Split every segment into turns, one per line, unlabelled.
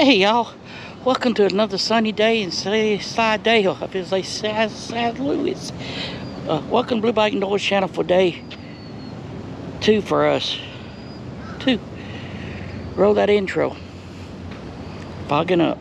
Hey y'all, welcome to another sunny day in Slidell. I feel like St. Louis. Welcome to Blue Bike Noise channel for day 2 for us. 2. Roll that intro. Fogging up.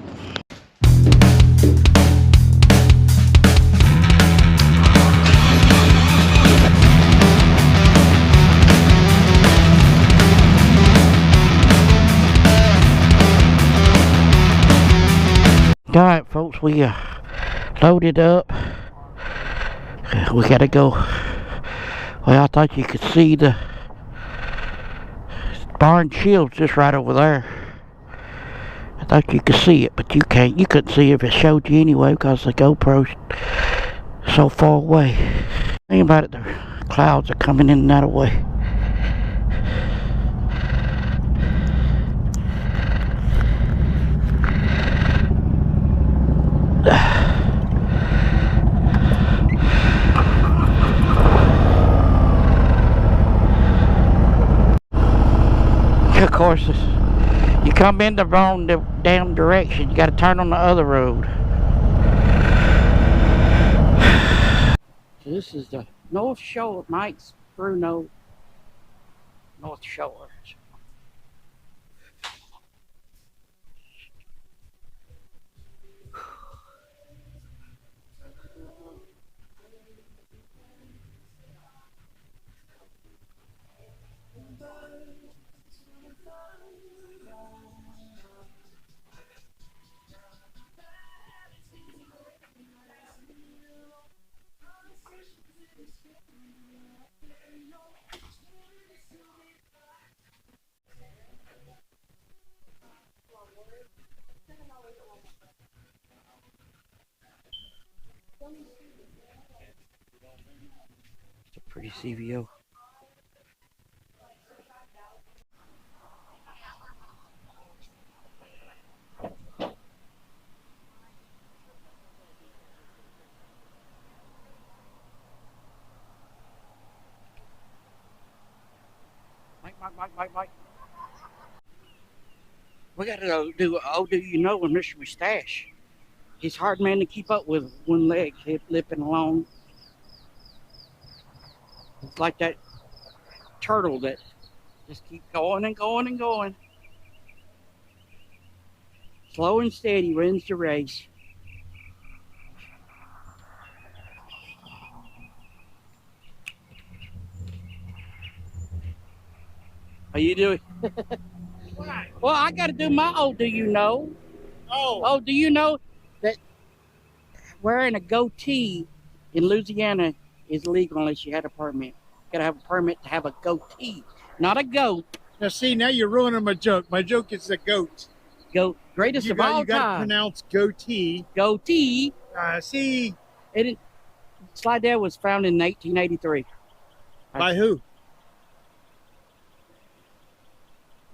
Alright folks, we loaded up. We gotta go. Well, I thought you could see the barn shields just right over there. I thought you could see it, but you can't. You couldn't see it if it showed you anyway because the GoPro's so far away. Think about it, the clouds are coming in and out of the way. Of course, you come in the wrong damn direction. You got to turn on the other road. So this is the Northshore, Mike's Bruno Northshore. It's a pretty CVO. Mike. We gotta do Oh Do You Know with Mr. McStache. He's a hard man to keep up with one leg, lipping along. It's like that turtle that just keeps going and going and going. Slow and steady wins the race. How you doing? Well, I got to do my Oh Do You Know. Oh, do you know that wearing a goatee in Louisiana is legal unless you had a permit? You got to have a permit to have a goatee, not a goat.
Now, see, now you're ruining my joke. My joke is a goat.
Goat, greatest of all time.
You got to pronounce goatee.
Goatee.
See.
Slidell was founded in 1883.
By who?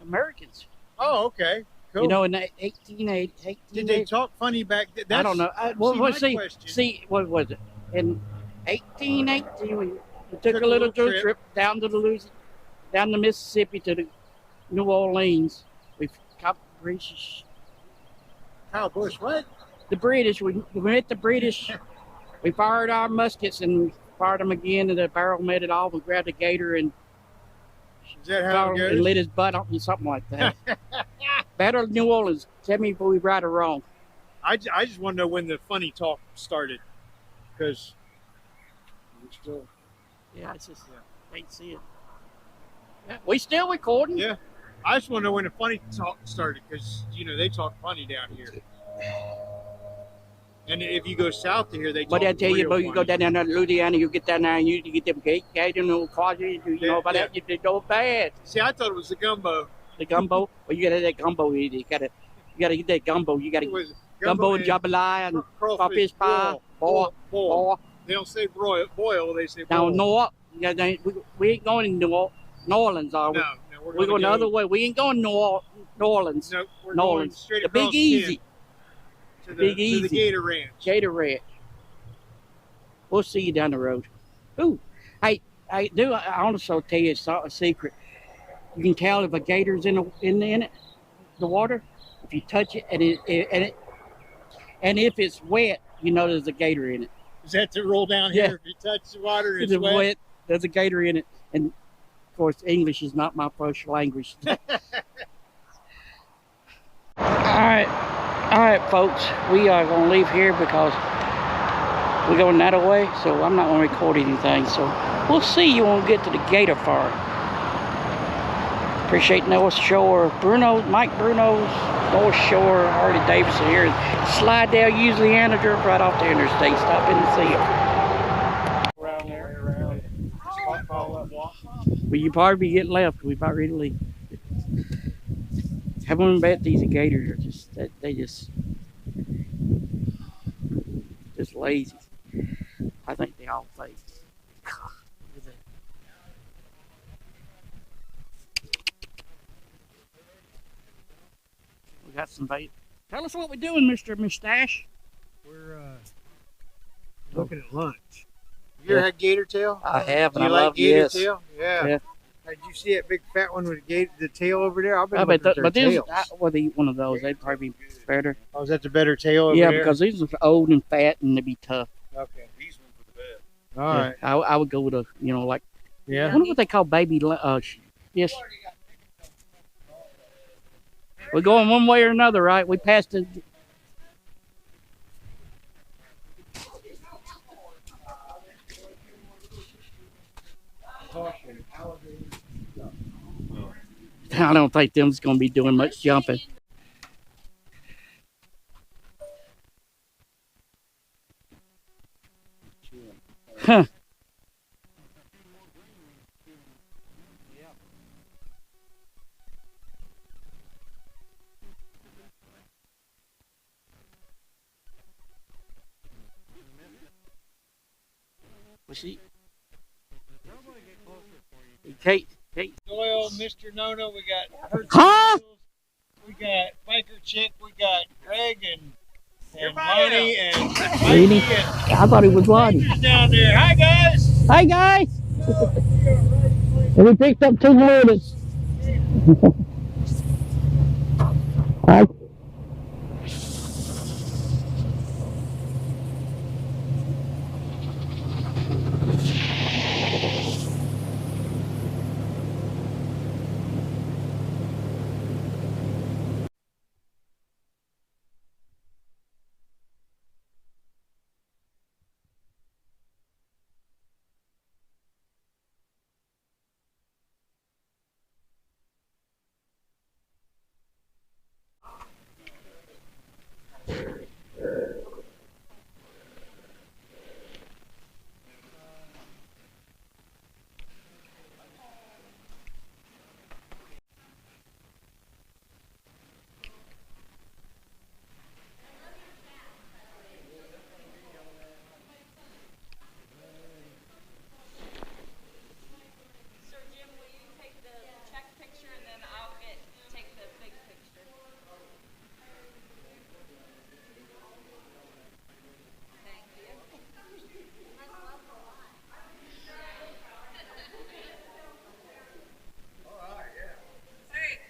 Americans.
Oh, okay. Cool.
You know, in 1880.
Did they talk funny back then?
I don't know. What was it? In 1818, we took a little trip down to down the Mississippi to the New Orleans. We caught the British.
Kyle Bush, what?
The British. We met the British. We fired our muskets and fired them again, and the barrel met it off. We grabbed a Gator and
is that how it goes?
And lit his butt up and something like that. Battle of New Orleans. Tell me if we right or wrong.
I just want to know when the funny talk started, because
I just can't see it. Yeah, we still recording.
Yeah, I just want to know when the funny talk started, because they talk funny down here. And if you go south to here, they talk.
But I tell you, but you go down to Louisiana, you get down there and you get them Gator no quadri, you know about that. You go bad.
See, I thought it was the gumbo.
The gumbo. Well, you got that gumbo. You gotta get that gumbo. You gotta gumbo and jambalaya and crawfish pie. Boil.
They don't say boil. They say boil.
Now, we ain't going to New Orleans, are we?
No,
we're going the other way. We ain't going to New Orleans.
No, we're going straight
the
across
Big Easy.
To the Gator Ranch.
Gator Ranch. We'll see you down the road. Ooh, hey, I also tell you a secret. You can tell if a gator's in it. the water. If you touch it and if it's wet, you know there's a gator in it.
Is that to roll down
Yeah.
here if you touch the water?
If
It's wet.
there's a gator in it. And of course, English is not my first language. All right, folks. We are gonna leave here because we're going that way. So I'm not gonna record anything. So we'll see you when we get to the Gator Farm. Appreciate Northshore, Mike Bruno's Northshore, Harley-Davidson here in Slidell, Louisiana, drove right off the interstate. Stop in and see them.
Around there,
Well, you probably be getting left. We about ready to leave. Haven't even bet these gators are just lazy. I think they all think. We got some bait. Tell us what we're doing, Mr. McStache.
We're looking at lunch. You ever had gator tail?
I have,
Do
and
you
I
like
love
gator
yes.
tail? Yeah.
Yeah.
Did you see that big fat one with the tail over there? I've been
I bet
looking at their
but these,
tails.
I would eat one of those. They'd probably be better.
Oh, is that the better tail over
Yeah,
there?
because these are old and fat and they'd be tough.
Okay. These ones are the best. All
Yeah,
right.
I would go with a, like, I
Yeah.
wonder what they call baby, yes. We're going one way or another, right? We passed it. I don't think them's going to be doing much jumping. Huh. Was she? Kate.
Doyle, Mr. Nono, we got Hertz,
Huh?
we got Biker Chick, we got Greg and Lonnie and
Really?
Mikey and
I thought it was Lonnie.
Rangers down there. Hi guys!
Hey guys! And we picked up 2 minutes. Hi.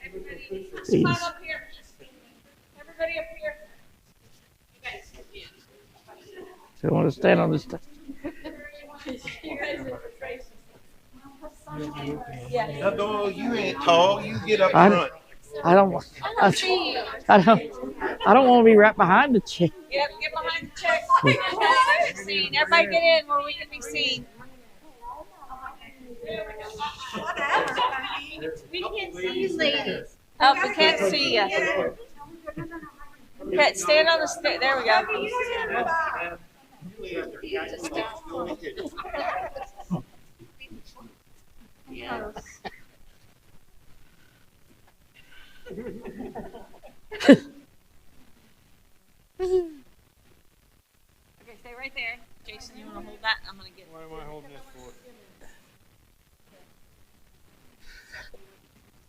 Come on up here. Everybody up here. You guys come in.
So I want to stand on this.
You guys are the faces. Yeah.
No, you ain't tall. You get up
I-
front.
I don't want to be right behind the chick.
Yep, get behind the check. Everybody get in where we can be seen.
We can't see you ladies.
Oh, we can't see you. Okay, stand on the stick. There we go. Okay, stay right there. Jason, you want to hold that? I'm going to get
What am I holding this for?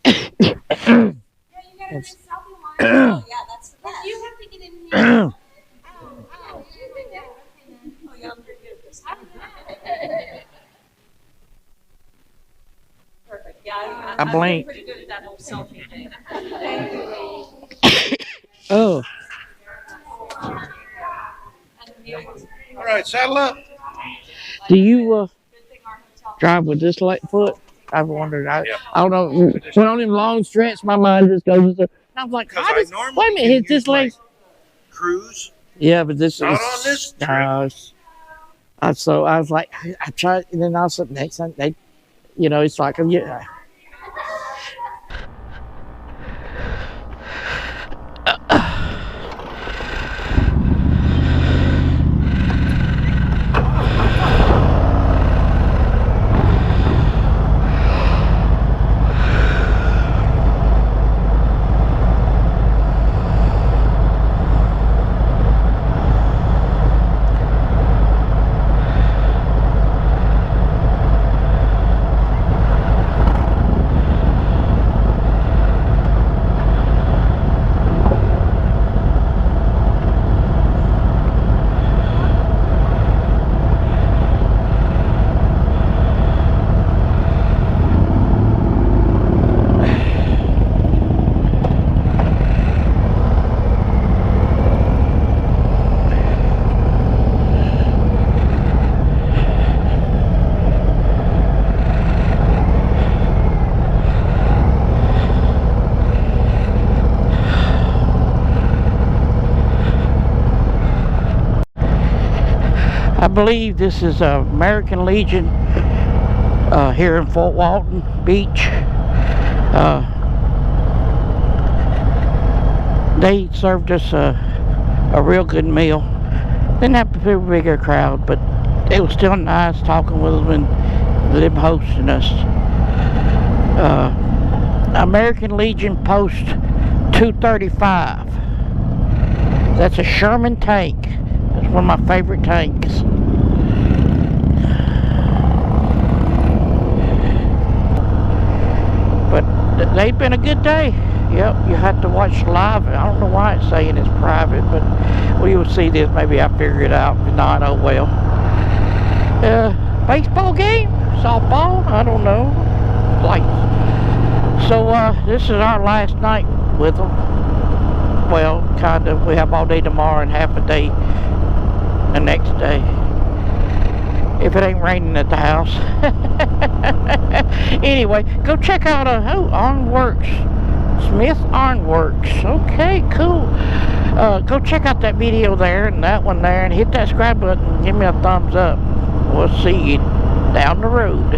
Yeah, you gotta do selfie line.
Oh, yeah, that's the best.
You have to get in here. Oh,
Oh, yeah, I'm pretty good at this. Perfect. Yeah,
I blink.
I'm pretty good at that whole selfie thing. Thank you, ladies.
Ugh.
All right, saddle up.
Do you drive with this left foot? I've wondered. I don't know. When on them long stretch, my mind just goes. And I was like,
Because
how
I
does,
normally
wait a minute,
can
hit this
use my
leg.
cruise.
Yeah, but this
Not
is
on this trip.
So I was like, I tried, and then also next time they, you know, it's like, yeah. I believe this is American Legion here in Fort Walton Beach. They served us a real good meal. Didn't have a very bigger crowd, but it was still nice talking with them and them hosting us. American Legion Post 235. That's a Sherman tank. That's one of my favorite tanks. But they've been a good day. Yep, you have to watch live. I don't know why it's saying it's private, but well, you'll see this. Maybe I figure it out. If not, oh well. Baseball game? Softball? I don't know. Like, so this is our last night with them. Well, kind of. We have all day tomorrow and half a day the next day. If it ain't raining at the house. Anyway, go check out Ironworks. Smith Ironworks. Okay, cool. Go check out that video there and that one there and hit that subscribe button and give me a thumbs up. We'll see you down the road.